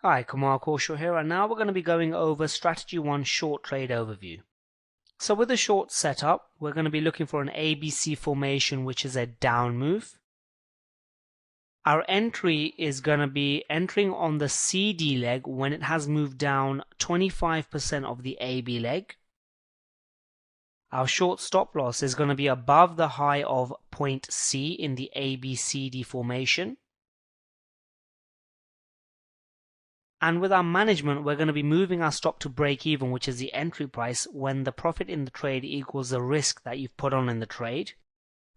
Hi, Kumar here, and now we're going to be going over Strategy 1 Short Trade Overview. So with the short setup, we're going to be looking for an ABC formation, which is a down move. Our entry is going to be entering on the CD leg when it has moved down 25% of the AB leg. Our short stop loss is going to be above the high of point C in the ABCD formation. And with our management, we're going to be moving our stop to break even, which is the entry price, when the profit in the trade equals the risk that you've put on in the trade.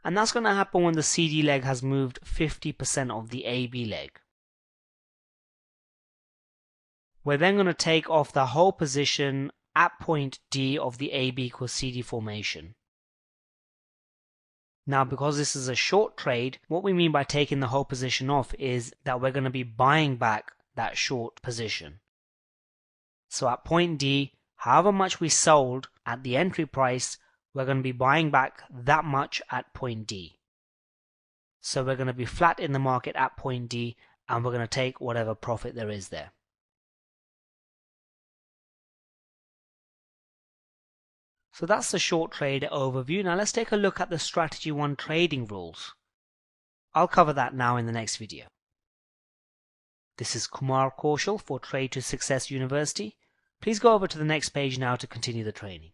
And that's going to happen when the CD leg has moved 50% of the AB leg. We're then going to take off the whole position at point D of the AB equals CD formation. Now, because this is a short trade, what we mean by taking the whole position off is that we're going to be buying back that short position. So at point D, however much we sold at the entry price, we're going to be buying back that much at point D. So we're going to be flat in the market at point D, and we're going to take whatever profit there is there. So that's the short trade overview. Now let's take a look at the Strategy 1 trading rules. I'll cover that now in the next video. This is Kumar for Trade to Success University. Please go over to the next page now to continue the training.